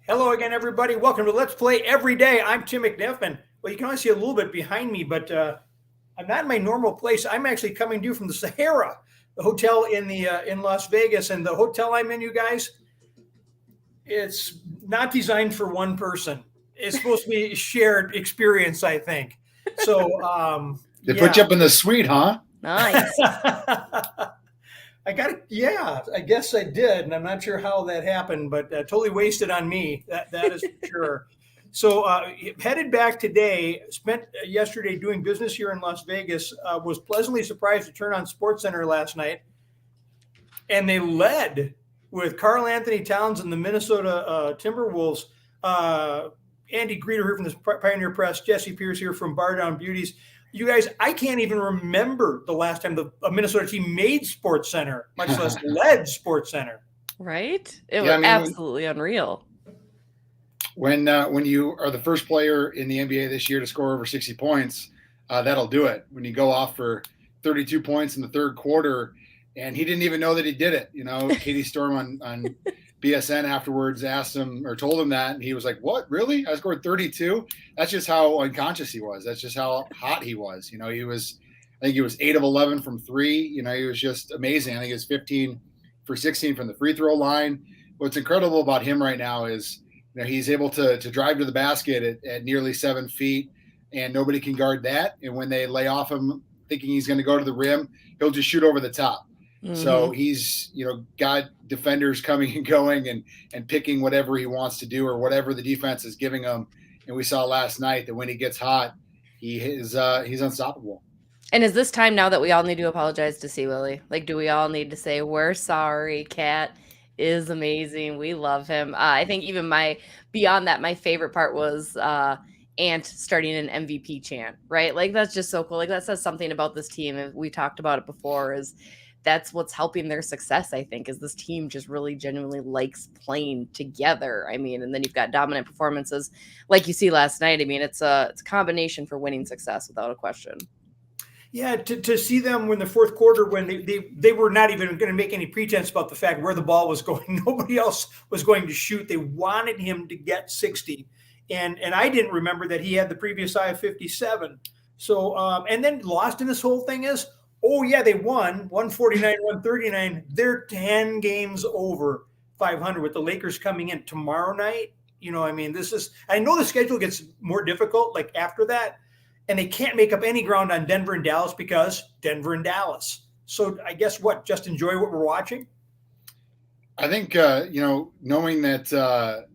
Hello again, everybody. Welcome to Let's Play Every Day. I'm Tim McNiff, well, you can only see a little bit behind me, but I'm not in my normal place. I'm actually coming to you from the Sahara, the hotel in Las Vegas, and the hotel I'm in, you guys, it's not designed for one person. It's supposed to be a shared experience, I think. So They put you up in the suite, huh? Nice. I got it. Yeah, I guess I did, and I'm not sure how that happened, but totally wasted on me. That is for sure. So headed back today. Spent yesterday doing business here in Las Vegas. Was pleasantly surprised to turn on SportsCenter last night, and they led with Karl Anthony Towns and the Minnesota Timberwolves. Andy Greder here from the Pioneer Press. Jessi Pierce here from Bardown Beauties. You guys, I can't even remember the last time a Minnesota team made SportsCenter, much less led SportsCenter. Right? It was absolutely unreal. When you are the first player in the NBA this year to score over 60 points, that'll do it. When you go off for 32 points in the third quarter, and he didn't even know that he did it. You know, Katie Storm on BSN afterwards asked him or told him that, and he was like, "What? Really? I scored 32?" That's just how unconscious he was. That's just how hot he was. You know, I think he was 8 of 11 from three. You know, he was just amazing. I think he was 15 for 16 from the free throw line. What's incredible about him right now is, you know, he's able to drive to the basket at nearly 7 feet, and nobody can guard that. And when they lay off him thinking he's going to go to the rim, he'll just shoot over the top. Mm-hmm. So he's, you know, got defenders coming and going and picking whatever he wants to do or whatever the defense is giving him. And we saw last night that when he gets hot, he's unstoppable. And is this time now that we all need to apologize to C. Willie? Like, do we all need to say, we're sorry, Cat is amazing, we love him? I think even beyond that, my favorite part was Ant starting an MVP chant, right? Like, that's just so cool. Like, that says something about this team. We talked about it before, is that's what's helping their success, I think, is this team just really genuinely likes playing together. I mean, and then you've got dominant performances like you see last night. I mean, it's a combination for winning success without a question. Yeah, to see them in the fourth quarter when they were not even going to make any pretense about the fact where the ball was going. Nobody else was going to shoot. They wanted him to get 60. And I didn't remember that he had the previous high of 57. So, and then lost in this whole thing is, oh, yeah, they won 149, 139. They're 10 games over 500 with the Lakers coming in tomorrow night. You know, I mean, I know the schedule gets more difficult like after that, and they can't make up any ground on Denver and Dallas because Denver and Dallas. So I guess just enjoy what we're watching? I think, you know, knowing that,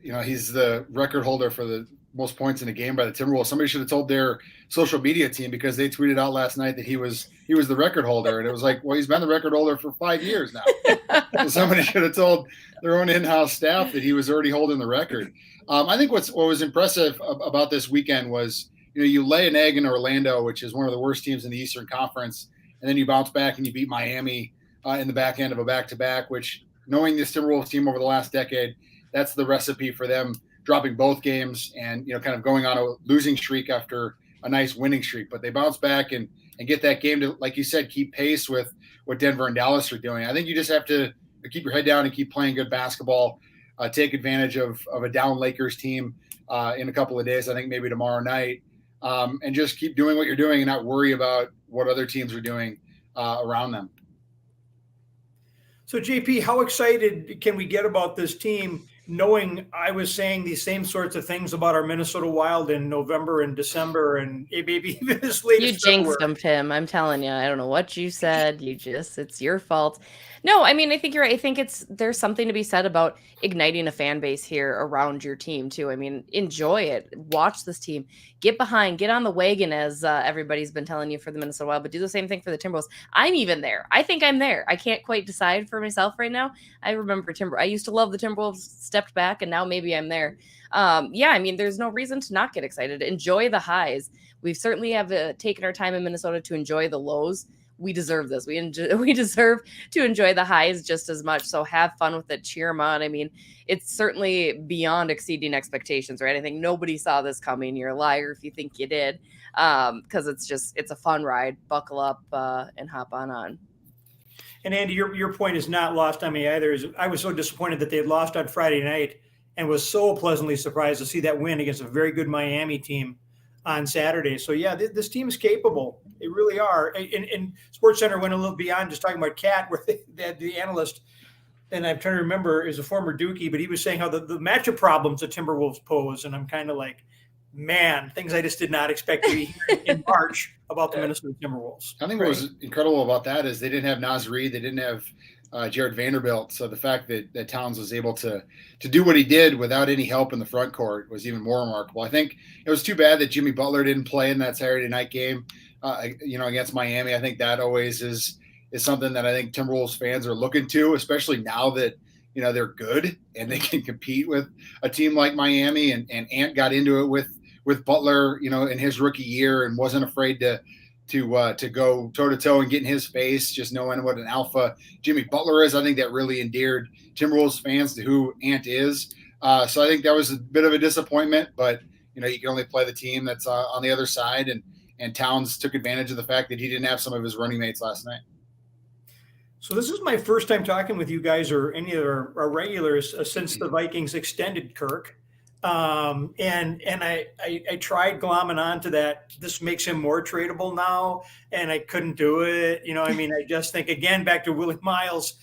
you know, he's the record holder for the most points in a game by the Timberwolves, somebody should have told their social media team, because they tweeted out last night that he was the record holder. And it was like, well, he's been the record holder for 5 years now. So somebody should have told their own in-house staff that he was already holding the record. I think what was impressive about this weekend was, you know, you lay an egg in Orlando, which is one of the worst teams in the Eastern Conference, and then you bounce back and you beat Miami in the back end of a back-to-back, which, knowing this Timberwolves team over the last decade, that's the recipe for them dropping both games and, you know, kind of going on a losing streak after a nice winning streak. But they bounce back and get that game to, like you said, keep pace with what Denver and Dallas are doing. I think you just have to keep your head down and keep playing good basketball, take advantage of a down Lakers team in a couple of days, I think maybe tomorrow night, and just keep doing what you're doing and not worry about what other teams are doing around them. So, JP, how excited can we get about this team, knowing I was saying these same sorts of things about our Minnesota Wild in November and December and maybe even this latest You jinxed them, Tim. I'm telling you. I don't know what you said. It's your fault. No, I mean, I think you're right. I think there's something to be said about igniting a fan base here around your team too. I mean, enjoy it. Watch this team. Get behind, get on the wagon, as everybody's been telling you for the Minnesota Wild, but do the same thing for the Timberwolves. I'm even there. I think I'm there. I can't quite decide for myself right now. I remember I used to love the Timberwolves, stepped back, and now maybe I'm there. Yeah, I mean, there's no reason to not get excited. Enjoy the highs. We certainly have taken our time in Minnesota to enjoy the lows. We deserve this. We deserve to enjoy the highs just as much. So have fun with it. Cheer them on. I mean, it's certainly beyond exceeding expectations, right? I think nobody saw this coming. You're a liar if you think you did, because it's a fun ride. Buckle up and hop on. And Andy, your point is not lost on me either. I was so disappointed that they had lost on Friday night and was so pleasantly surprised to see that win against a very good Miami team on Saturday. So yeah, this team is capable. They really are. And SportsCenter went a little beyond just talking about Cat, where they had the analyst, and I'm trying to remember, is a former Dookie, but he was saying how the matchup problems the Timberwolves pose. And I'm kind of like, man, things I just did not expect to be hearing in March about the Minnesota Timberwolves. I think what was incredible about that is they didn't have Naz Reid, they didn't have Jared Vanderbilt. So the fact that Towns was able to do what he did without any help in the front court was even more remarkable. I think it was too bad that Jimmy Butler didn't play in that Saturday night game, against Miami. I think that always is something that I think Timberwolves fans are looking to, especially now that they're good and they can compete with a team like Miami. And Ant got into it with Butler, in his rookie year, and wasn't afraid to go toe to toe and get in his face, just knowing what an alpha Jimmy Butler is. I think that really endeared Timberwolves fans to who Ant is. So I think that was a bit of a disappointment, but you can only play the team that's on the other side. And Towns took advantage of the fact that he didn't have some of his running mates last night. So this is my first time talking with you guys or any of our regulars since the Vikings extended Kirk. And I tried glomming on to that. This makes him more tradable now, and I couldn't do it. I just think, again, back to Willie Miles,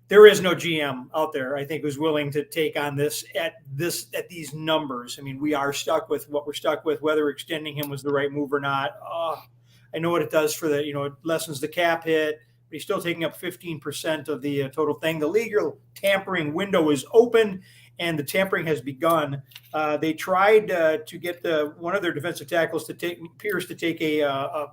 there is no GM out there, I think, who's willing to take on this at these numbers. We are stuck with what we're stuck with, whether extending him was the right move or not. I know what it does for it lessens the cap hit, but he's still taking up 15% of the total thing. The legal tampering window is open, and the tampering has begun. They tried to get one of their defensive tackles Pierce to take a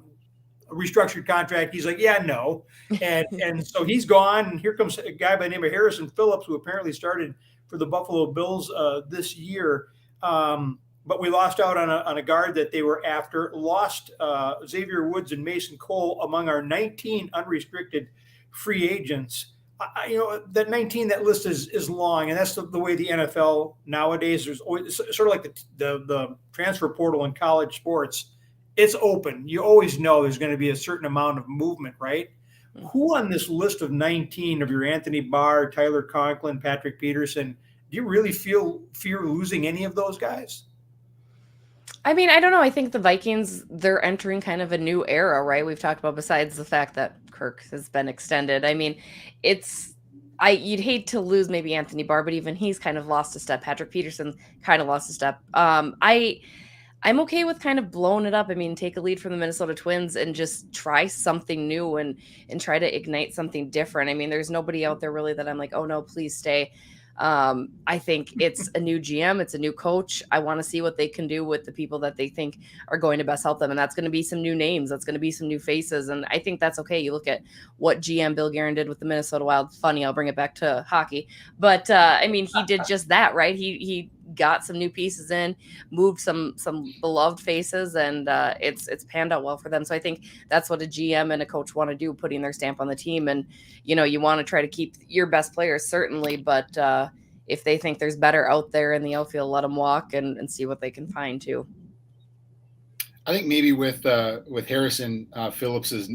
restructured contract. He's like, yeah, no. And so he's gone. And here comes a guy by the name of Harrison Phillips, who apparently started for the Buffalo Bills this year. But we lost out on a guard that they were after, lost Xavier Woods and Mason Cole among our 19 unrestricted free agents. That 19, that list is long, and that's the way the NFL nowadays. There's always sort of like the transfer portal in college sports. It's open. You always know there's going to be a certain amount of movement, right? Mm-hmm. Who on this list of 19 of your Anthony Barr, Tyler Conklin, Patrick Peterson, do you really fear losing any of those guys? I don't know. I think the Vikings, they're entering kind of a new era, right? We've talked about, besides the fact that Kirk has been extended. You'd hate to lose maybe Anthony Barr, but even he's kind of lost a step. Patrick Peterson kind of lost a step. I'm okay with kind of blowing it up. Take a lead from the Minnesota Twins and just try something new and try to ignite something different. There's nobody out there really that I'm like, oh no, please stay. I think it's a new GM. It's a new coach. I want to see what they can do with the people that they think are going to best help them. And that's going to be some new names. That's going to be some new faces. And I think that's okay. You look at what GM Bill Guerin did with the Minnesota Wild. Funny, I'll bring it back to hockey. But, he did just that, right? He got some new pieces in, moved some beloved faces, and it's panned out well for them. So I think that's what a GM and a coach want to do, putting their stamp on the team. And, you want to try to keep your best players, certainly, but if they think there's better out there in the outfield, let them walk and see what they can find too. I think maybe with Harrison Phillips's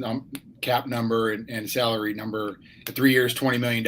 cap number and salary number, 3 years, $20 million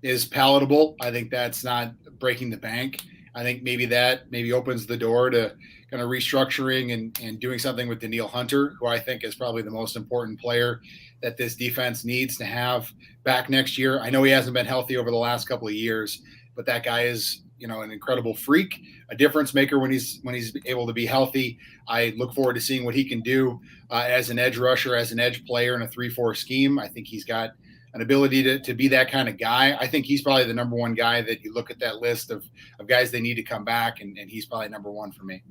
is palatable. I think that's not breaking the bank. I think maybe opens the door to kind of restructuring and doing something with Daniil Hunter, who I think is probably the most important player that this defense needs to have back next year. I know he hasn't been healthy over the last couple of years, but that guy is, an incredible freak, a difference maker when he's able to be healthy. I look forward to seeing what he can do as an edge rusher, as an edge player in a 3-4 scheme. I think he's got an ability to be that kind of guy. I think he's probably the number one guy that you look at that list of guys they need to come back, and he's probably number one for me.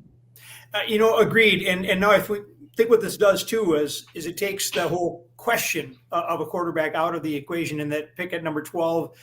Agreed. And now if we think what this does too is it takes the whole question of a quarterback out of the equation in that pick at number 12,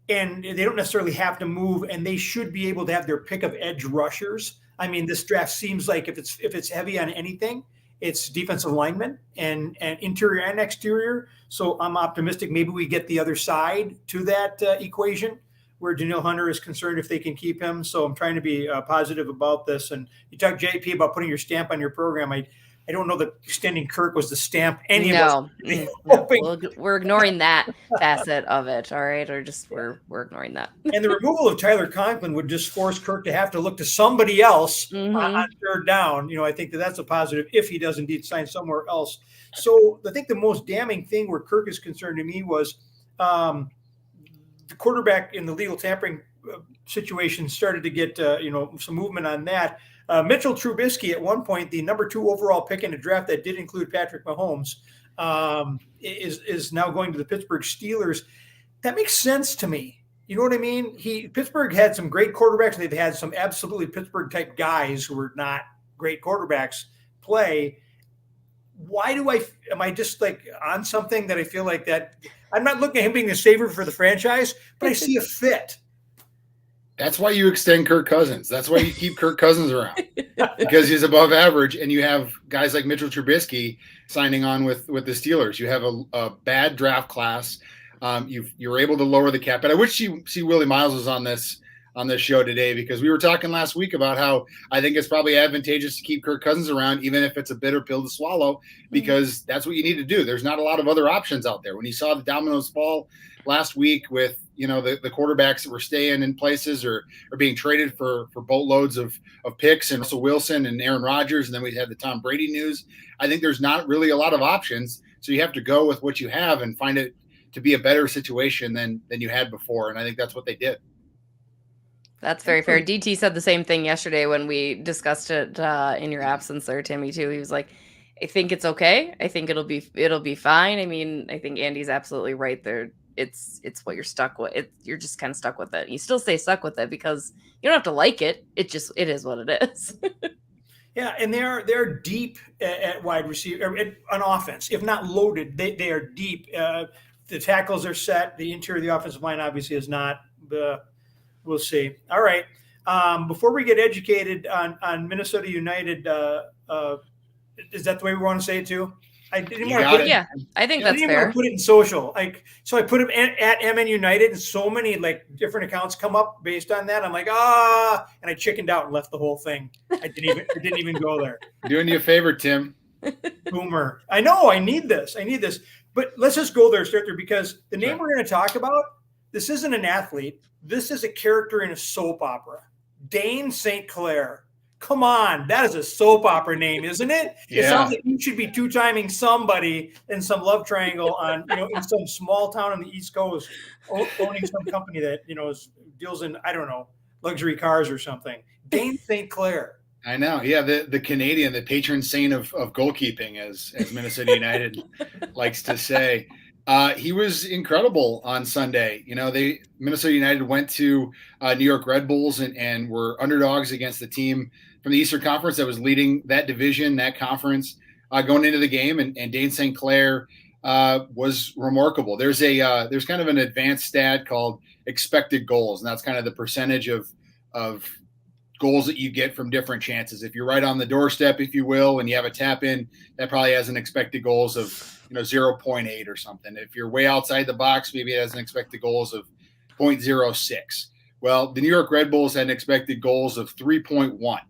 and they don't necessarily have to move, and they should be able to have their pick of edge rushers. This draft seems like if it's heavy on anything, it's defensive linemen and interior and exterior. So I'm optimistic maybe we get the other side to that equation where Daniil Hunter is concerned if they can keep him. So I'm trying to be positive about this. And you talk, JP, about putting your stamp on your program. I I don't know that extending Kirk was the stamp any of us really no. hoping. We're ignoring that facet of it. All right. Or just we're ignoring that. And the removal of Tyler Conklin would just force Kirk to have to look to somebody else on third down. I think that's a positive if he does indeed sign somewhere else. So I think the most damning thing where Kirk is concerned to me was the quarterback in the legal tampering situation started to get, some movement on that. Mitchell Trubisky, at one point, the number 2 overall pick in a draft that did include Patrick Mahomes, is now going to the Pittsburgh Steelers. That makes sense to me. You know what I mean? Pittsburgh had some great quarterbacks. They've had some absolutely Pittsburgh type guys who were not great quarterbacks play. Why am I just like on something that I feel like that I'm not looking at him being the savior for the franchise, but I see a fit. That's why you extend Kirk Cousins. That's why you keep Kirk Cousins around, because he's above average, and you have guys like Mitchell Trubisky signing on with the Steelers. You have a bad draft class. You're able to lower the cap. But I wish see Willie Miles was on this show today, because we were talking last week about how I think it's probably advantageous to keep Kirk Cousins around, even if it's a bitter pill to swallow, because that's what you need to do. There's not a lot of other options out there. When you saw the dominoes fall last week with the quarterbacks that were staying in places or being traded for boatloads of picks, and Russell Wilson and Aaron Rodgers, and then we had the Tom Brady news. I think there's not really a lot of options, so you have to go with what you have and find it to be a better situation than you had before, and I think that's what they did. That's very fair. DT said the same thing yesterday when we discussed it in your absence there, Timmy, too. He was like, I think it's okay. I think it'll be fine. I mean, I think Andy's absolutely right there. It's what you're stuck with. You're just kind of stuck with it. You still stay stuck with it because you don't have to like it. It is what it is. Yeah, and they're deep at wide receiver on offense. If not loaded, they are deep. The tackles are set. The interior of the offensive line obviously is not. We'll see. All right. Before we get educated on Minnesota United, is that the way we want to say it too? I didn't want to put it. Yeah, I think that's fair. I didn't want to put it in social. So I put him at MN United, and so many different accounts come up based on that. I'm like, and I chickened out and left the whole thing. I didn't even go there. Doing you a favor, Tim. Boomer. I know. I need this. But let's just go there, start there, because the name we're going to talk about, this isn't an athlete. This is a character in a soap opera. Dane St. Clair. Come on, that is a soap opera name, isn't it? Yeah. It sounds like you should be two-timing somebody in some love triangle on, in some small town on the East Coast, owning some company that, deals in, I don't know, luxury cars or something. Dane St. Clair. I know. Yeah, the Canadian, the patron saint of goalkeeping, as Minnesota United likes to say. He was incredible on Sunday. Minnesota United went to New York Red Bulls and were underdogs against the team from the Eastern Conference that was leading that division, that conference, going into the game. And Dane St. Clair was remarkable. There's kind of an advanced stat called expected goals, and that's kind of the percentage of goals that you get from different chances. If you're right on the doorstep, if you will, and you have a tap in, that probably has an expected goals of 0.8 or something. If you're way outside the box, maybe it has an expected goals of 0.06. Well, the New York Red Bulls had an expected goals of 3.1,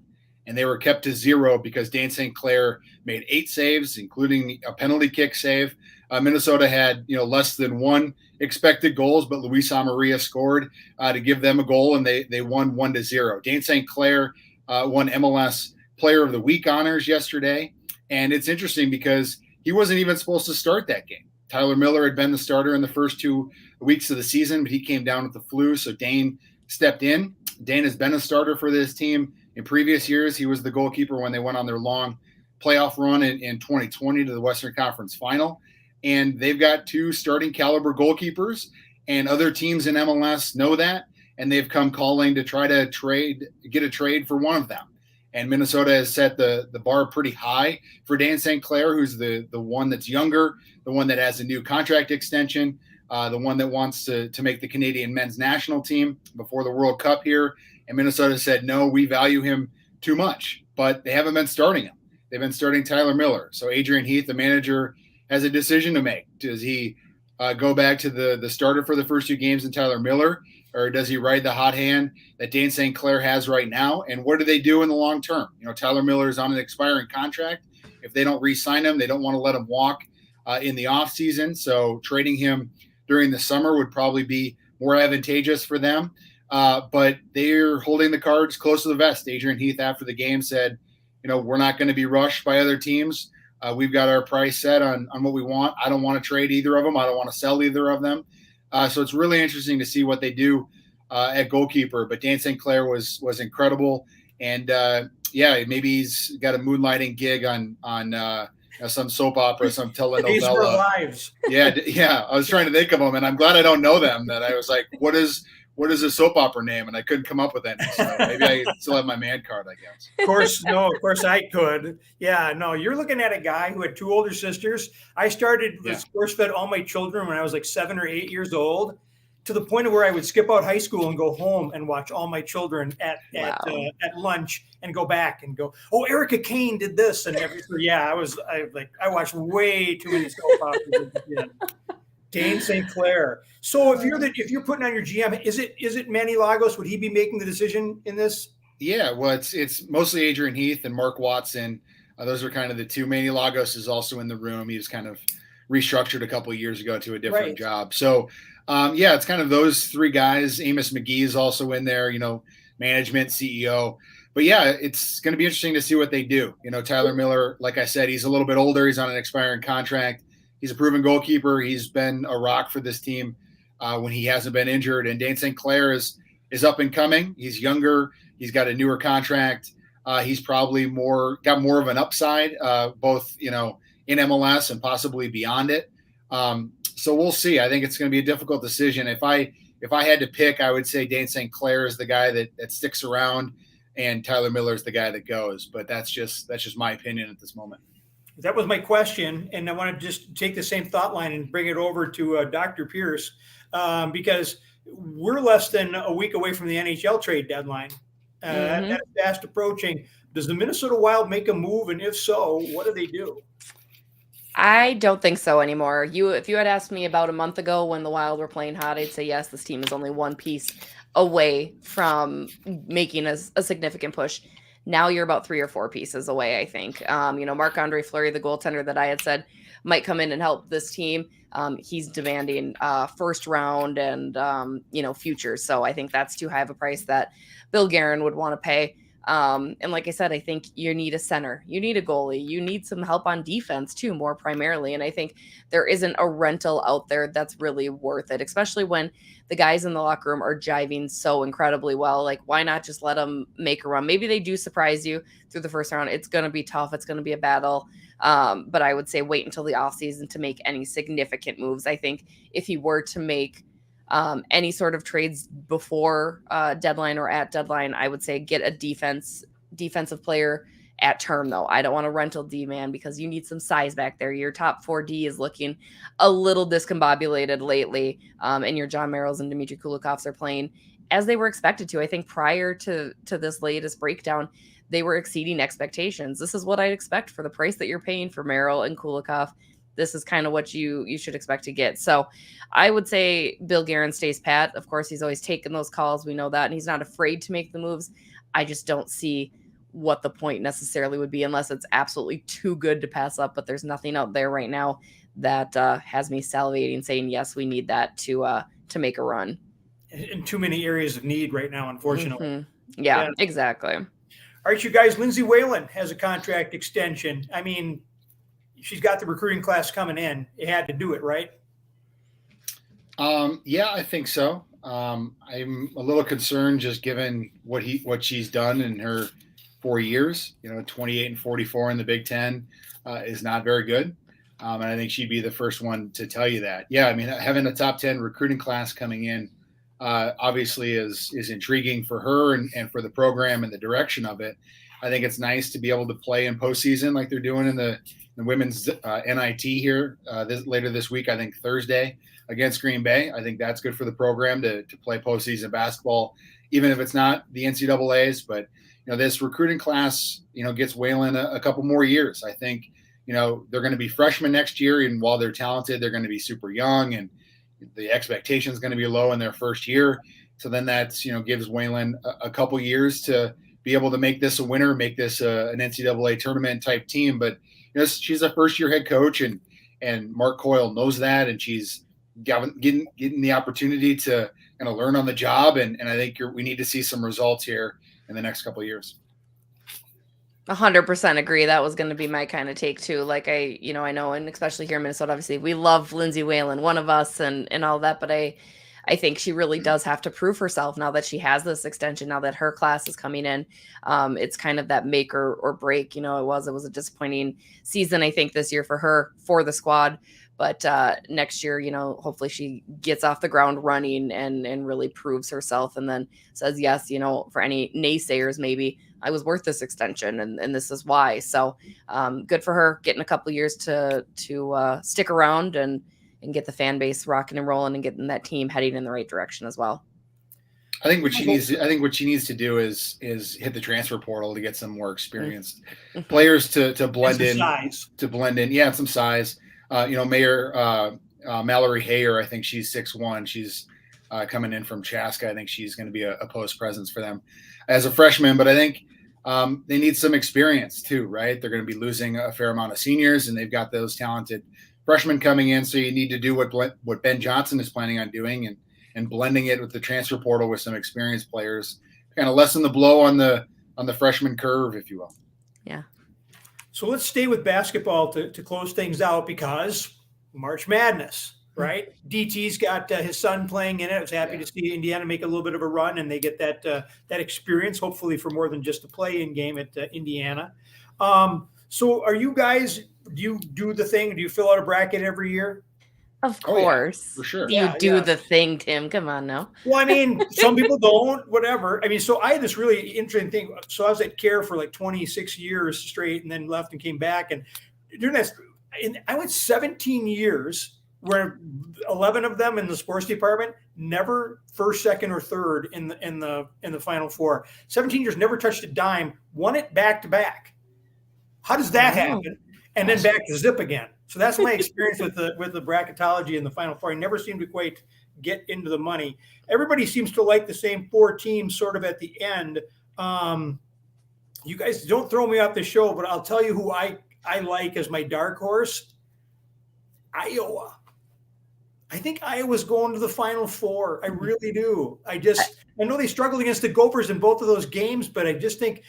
and they were kept to 0 because Dane St. Clair made 8 saves, including a penalty kick save. Minnesota had less than 1 expected goals, but Luis Amarilla scored to give them a goal, and they won 1-0. Dane St. Clair won MLS Player of the Week honors yesterday, and it's interesting because he wasn't even supposed to start that game. Tyler Miller had been the starter in the first 2 weeks of the season, but he came down with the flu, so Dane stepped in. Dane has been a starter for this team in previous years. He was the goalkeeper when they went on their long playoff run in 2020 to the Western Conference Final. And they've got 2 starting caliber goalkeepers, and other teams in MLS know that, and they've come calling to try to get a trade for one of them. And Minnesota has set the bar pretty high for Dane St. Clair, who's the one that's younger, the one that has a new contract extension, the one that wants to make the Canadian men's national team before the World Cup here. And Minnesota said, no, we value him too much, but they haven't been starting him. They've been starting Tyler Miller. So Adrian Heath, the manager, has a decision to make. Does he go back to the starter for the first 2 games in Tyler Miller, or does he ride the hot hand that Dane St. Clair has right now? And what do they do in the long term? Tyler Miller is on an expiring contract. if they don't re-sign him, they don't want to let him walk in the offseason. So trading him during the summer would probably be more advantageous for them. But they're holding the cards close to the vest. Adrian Heath after the game said, we're not going to be rushed by other teams. We've got our price set on what we want. I don't want to trade either of them. I don't want to sell either of them. So it's really interesting to see what they do at goalkeeper. But Dan St. Clair was incredible. And maybe he's got a moonlighting gig on some soap opera, some telenovela. These were lives. Yeah. I was trying to think of them, and I'm glad I don't know them. That I was like, what is a soap opera name? And I couldn't come up with any. So maybe I still have my man card, I guess. Of course I could. Yeah, no, you're looking at a guy who had 2 older sisters. I started force fed all my children when I was like 7 or 8 years old, to the point of where I would skip out high school and go home and watch all my children at lunch and go back and go, oh, Erica Kane did this and everything. Yeah, I watched way too many soap operas. Dane St. Clair. So if you're putting on your GM, is it Manny Lagos? Would he be making the decision in this? Yeah, well, it's mostly Adrian Heath and Mark Watson. Those are kind of the two. Manny Lagos is also in the room. He was kind of restructured a couple of years ago to a different job. So, it's kind of those 3 guys. Amos McGee is also in there, management, CEO. But, it's going to be interesting to see what they do. Tyler Miller, like I said, he's a little bit older. He's on an expiring contract. He's a proven goalkeeper. He's been a rock for this team when he hasn't been injured. And Dane St. Clair is up and coming. He's younger. He's got a newer contract. He's probably got more of an upside, both in MLS and possibly beyond it. So we'll see. I think it's going to be a difficult decision. If I had to pick, I would say Dane St. Clair is the guy that sticks around, and Tyler Miller is the guy that goes. But that's just my opinion at this moment. That was my question, and I want to just take the same thought line and bring it over to Dr. Pierce, because we're less than a week away from the NHL trade deadline. That's fast approaching. Does the Minnesota Wild make a move, and if so, what do they do? I don't think so anymore. If you had asked me about a month ago when the Wild were playing hot, I'd say yes, this team is only 1 piece away from making a significant push. Now you're about 3 or 4 pieces away, I think. Marc-Andre Fleury, the goaltender that I had said might come in and help this team. He's demanding first round and, future. So I think that's too high of a price that Bill Guerin would want to pay. And like I said, I think you need a center, you need a goalie, you need some help on defense too, more primarily. And I think there isn't a rental out there that's really worth it, especially when the guys in the locker room are jiving so incredibly well. Like, why not just let them make a run? Maybe they do surprise you through the first round. It's going to be tough. It's going to be a battle. But I would say wait until the offseason to make any significant moves. I think if he were to make any sort of trades before deadline or at deadline, I would say get a defensive player at term, though. I don't want a rental D-man because you need some size back there. Your top 4D is looking a little discombobulated lately, and your John Merrills and Dmitry Kulikovs are playing as they were expected to. I think prior to this latest breakdown, they were exceeding expectations. This is what I'd expect for the price that you're paying for Merrill and Kulikov. This is kind of what you should expect to get. So I would say Bill Guerin stays pat. Of course, he's always taken those calls. We know that. And he's not afraid to make the moves. I just don't see what the point necessarily would be unless it's absolutely too good to pass up. But there's nothing out there right now that has me salivating saying, yes, we need that to make a run. In too many areas of need right now, unfortunately. Mm-hmm. Yeah, exactly. All right, you guys, Lindsay Whalen has a contract extension. I mean, she's got the recruiting class coming in. You had to do it, right? Yeah, I think so. I'm a little concerned just given what she's done in her 4 years. 28 and 44 in the Big Ten is not very good. And I think she'd be the first one to tell you that. Yeah, I mean, having a top 10 recruiting class coming in obviously is intriguing for her and for the program and the direction of it. I think it's nice to be able to play in postseason like they're doing in the women's NIT here later this week, I think Thursday against Green Bay. I think that's good for the program to play postseason basketball, even if it's not the NCAAs. But, this recruiting class, gets Whalen a couple more years. I think, they're going to be freshmen next year. And while they're talented, they're going to be super young and the expectation is going to be low in their first year. So then that's, gives Whalen a couple years to be able to make this a winner, make this an NCAA tournament type team. But she's a first year head coach, and Mark Coyle knows that, and she's getting the opportunity to kind of learn on the job. And I think we need to see some results here in the next couple of years. 100% agree. That was going to be my kind of take too. Like I know, and especially here in Minnesota, obviously we love Lindsay Whalen, one of us, and all that. But I think she really does have to prove herself now that she has this extension, now that her class is coming in. It's kind of that make or break. It was a disappointing season, I think, this year for her, for the squad. But next year, hopefully she gets off the ground running and really proves herself, and then says, yes, for any naysayers, maybe I was worth this extension, and this is why. So good for her, getting a couple years to stick around and get the fan base rocking and rolling and getting that team heading in the right direction as well. I think what she needs to do is hit the transfer portal to get some more experienced players to blend in. Yeah, some size. Mallory Hayer, I think she's 6'1". She's coming in from Chaska. I think she's going to be a post presence for them as a freshman. But I think they need some experience too, right? They're going to be losing a fair amount of seniors, and they've got those talented freshmen coming in. So you need to do what Ben Johnson is planning on doing and blending it with the transfer portal with some experienced players, kind of lessen the blow on the freshman curve, if you will. Yeah. So let's stay with basketball to close things out, because March Madness, right? DT's got his son playing in it. I was happy to see Indiana make a little bit of a run, and they get that experience, hopefully for more than just a play-in game at Indiana. So are you guys, do you do the thing? Do you fill out a bracket every year? Of course. For sure. You do the thing, Tim. Come on now. Well, I mean, some people don't, whatever. I mean, so I had this really interesting thing. So I was at CARE for like 26 years straight, and then left and came back. And during that, I went 17 years, where 11 of them in the sports department, never first, second, or third in the Final Four. 17 years, never touched a dime, won it back to back. How does that happen? And then back to zip again. So that's my experience with the bracketology in the Final Four. I never seem to quite get into the money. Everybody seems to like the same four teams sort of at the end. You guys don't throw me off the show, but I'll tell you who I like as my dark horse. Iowa. I think Iowa's going to the Final Four. I really do. I know they struggled against the Gophers in both of those games, but I just think,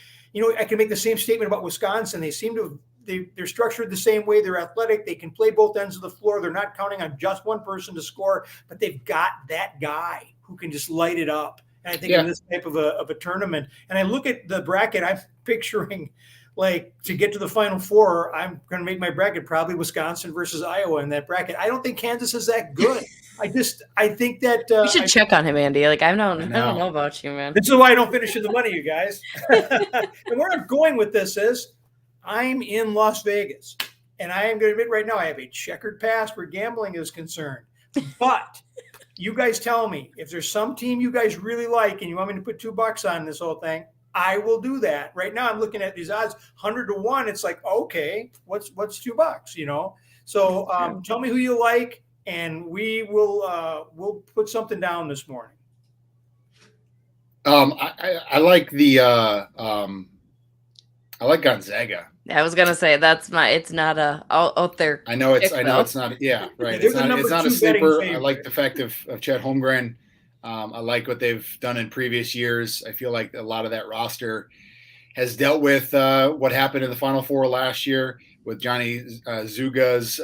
I can make the same statement about Wisconsin. They seem to they're structured the same way. They're athletic. They can play both ends of the floor. They're not counting on just one person to score, but they've got that guy who can just light it up. And I think in this type of a tournament, and I look at the bracket, I'm picturing like to get to the Final Four, I'm going to make my bracket probably Wisconsin versus Iowa in that bracket. I don't think Kansas is that good. I think that you should check on him, Andy. Like I don't know about you, man. This is why I don't finish in the money, you guys. And where I'm going with this is, I'm in Las Vegas, and I am going to admit right now I have a checkered past where gambling is concerned. But you guys tell me, if there's some team you guys really like and you want me to put $2 on this whole thing, I will do that. Right now I'm looking at these odds 100-1. It's like, okay, what's $2, So tell me who you like, and we will we'll put something down this morning. I like I like Gonzaga. I was gonna say it's not out there. I know it's not. Yeah, right. It's not a sleeper. I like the fact of Chet Holmgren. I like what they've done in previous years. I feel like a lot of that roster has dealt with what happened in the Final Four last year with Johnny Zuga's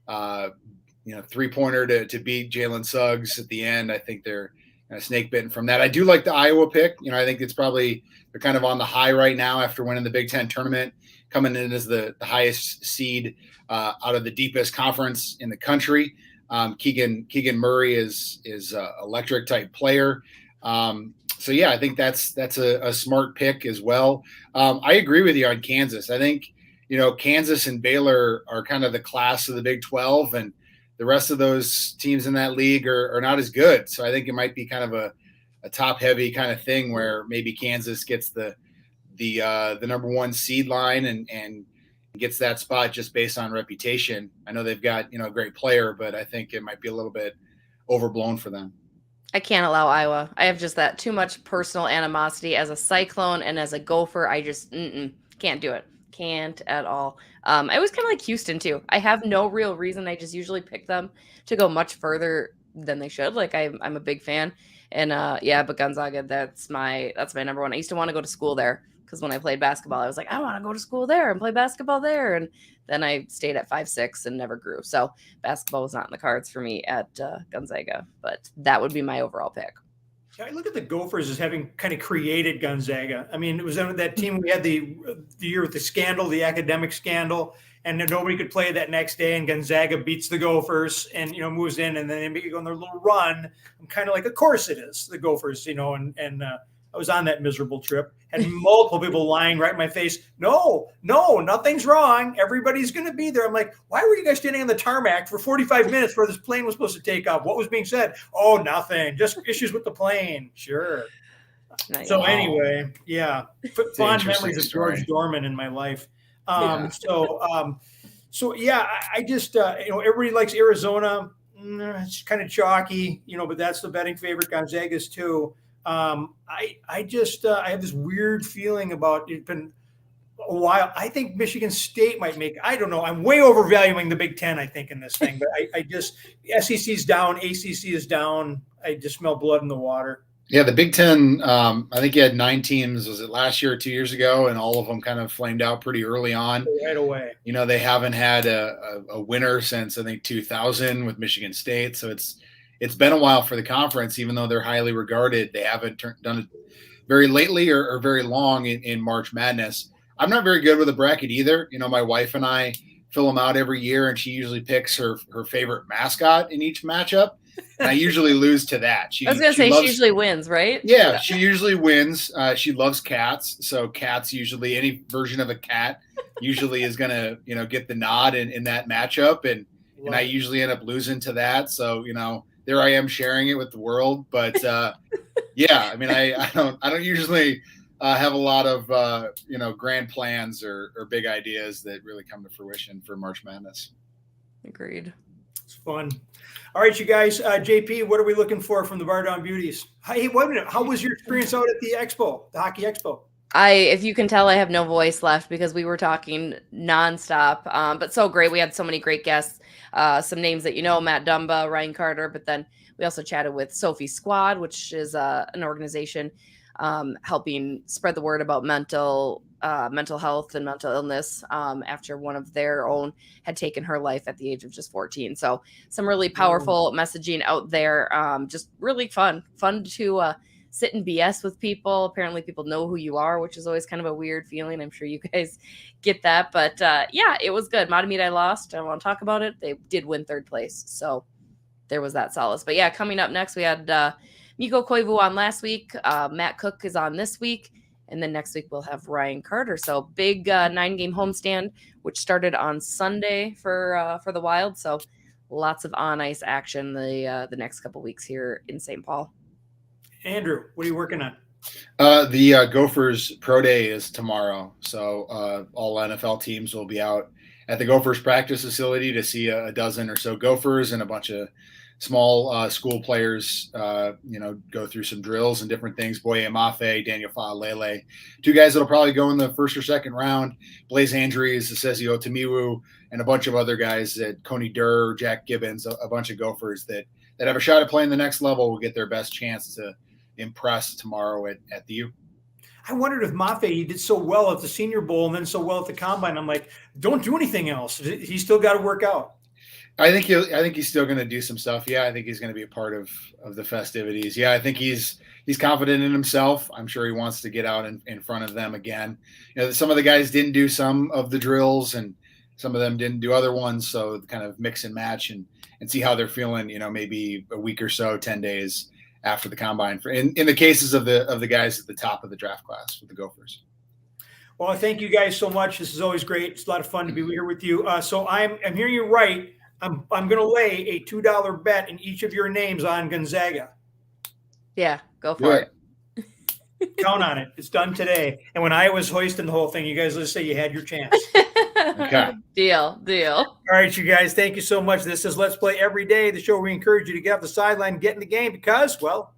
3-pointer to beat Jalen Suggs at the end. I think they're snake bitten from that. I do like the Iowa pick. I think it's probably they're kind of on the high right now after winning the Big Ten tournament, coming in as the highest seed out of the deepest conference in the country. Keegan Murray is electric type player. So yeah, I think that's a smart pick as well. I agree with you on Kansas. I think Kansas and Baylor are kind of the class of the Big 12, and the rest of those teams in that league are not as good. So I think it might be kind of a top heavy kind of thing where maybe Kansas gets the number one seed line and gets that spot just based on reputation. I know they've got, a great player, but I think it might be a little bit overblown for them. I can't allow Iowa. I have just that too much personal animosity as a Cyclone and as a Gopher. I just can't do it. Can't at all. I was kind of like Houston too. I have no real reason. I just usually pick them to go much further than they should. Like I'm a big fan, and yeah, but Gonzaga, that's my number one. I used to want to go to school there because when I played basketball, I was like, I want to go to school there and play basketball there, and then I stayed at 5'6" and never grew. So basketball was not in the cards for me at Gonzaga, but that would be my overall pick. Yeah, I look at the Gophers as having kind of created Gonzaga. I mean, it was under that team we had the year with the scandal, the academic scandal, and nobody could play that next day. And Gonzaga beats the Gophers and moves in, and then they make it on their little run. I'm kind of like, of course it is the Gophers, and I was on that miserable trip. Had multiple people lying right in my face. No, nothing's wrong. Everybody's going to be there. I'm like, why were you guys standing on the tarmac for 45 minutes where this plane was supposed to take off? What was being said? Oh, nothing. Just issues with the plane. Sure. Nice. So anyway, yeah, fond memories of George Dorman in my life. So yeah, I just everybody likes Arizona. It's kind of chalky, but that's the betting favorite. Gonzaga's too. I have this weird feeling about it's been a while. I think Michigan State might make. I don't know. I'm way overvaluing the Big Ten. I think in this thing, but I just SEC's down, ACC is down. I just smell blood in the water. Yeah, the Big Ten. I think you had 9 teams. Was it last year or 2 years ago? And all of them kind of flamed out pretty early on. Right away. They haven't had a winner since I think 2000 with Michigan State. So it's been a while for the conference, even though they're highly regarded. They haven't done it very lately or very long in March Madness. I'm not very good with a bracket either. My wife and I fill them out every year, and she usually picks her favorite mascot in each matchup. And I usually lose to that. I was going to say she usually wins, right? Yeah, she usually wins. She loves cats. So cats usually, any version of a cat usually is going to, get the nod in that matchup. And I usually end up losing to that. So, there I am sharing it with the world. But yeah, I mean, I don't usually have a lot of, grand plans or big ideas that really come to fruition for March Madness. Agreed. It's fun. All right, you guys. JP, what are we looking for from the Bardown Beauties? Hey, wait a minute. How was your experience out at the expo, the hockey expo? If you can tell, I have no voice left because we were talking nonstop. But so great. We had so many great guests. Some names that Matt Dumba, Ryan Carter, but then we also chatted with Sophie Squad, which is an organization helping spread the word about mental health and mental illness after one of their own had taken her life at the age of just 14. So some really powerful messaging out there. Just really fun to sit and BS with people. Apparently people know who you are, which is always kind of a weird feeling. I'm sure you guys get that, but yeah, it was good. Matamidi, I lost. I don't want to talk about it. They did win 3rd place. So there was that solace, but yeah, coming up next, we had Mikko Koivu on last week. Matt Cook is on this week. And then next week we'll have Ryan Carter. So big 9-game homestand, which started on Sunday for the Wild. So lots of on ice action the next couple weeks here in St. Paul. Andrew, what are you working on? The Gophers Pro Day is tomorrow. So all NFL teams will be out at the Gophers practice facility to see a dozen or so Gophers and a bunch of small school players, go through some drills and different things. Boye Mafe, Daniel Fa'alele, 2 guys that'll probably go in the 1st or 2nd round. Blaze Andrews, Sessi Otamiwu, and a bunch of other guys that Coney Durr, Jack Gibbons, a bunch of Gophers that have a shot at playing the next level will get their best chance to impress tomorrow at the U. I wondered if Mafe, he did so well at the Senior Bowl and then so well at the Combine. I'm like, don't do anything else. He's still got to work out. I think he's still going to do some stuff. Yeah, I think he's going to be a part of the festivities. Yeah, I think he's confident in himself. I'm sure he wants to get out in front of them again. Some of the guys didn't do some of the drills, and some of them didn't do other ones. So kind of mix and match and see how they're feeling. Maybe a week or so, 10 days after the Combine. In the cases of the guys at the top of the draft class with the Gophers. Well, thank you guys so much. This is always great. It's a lot of fun to be here with you. So I'm hearing you right. I'm going to lay a $2 bet in each of your names on Gonzaga. Yeah, go for it. Count on it. It's done today. And when I was hoisting the whole thing, you guys, let's say you had your chance. Okay. Deal. All right, you guys, thank you so much. This is Let's Play Every Day, the show where we encourage you to get off the sideline, get in the game because, well,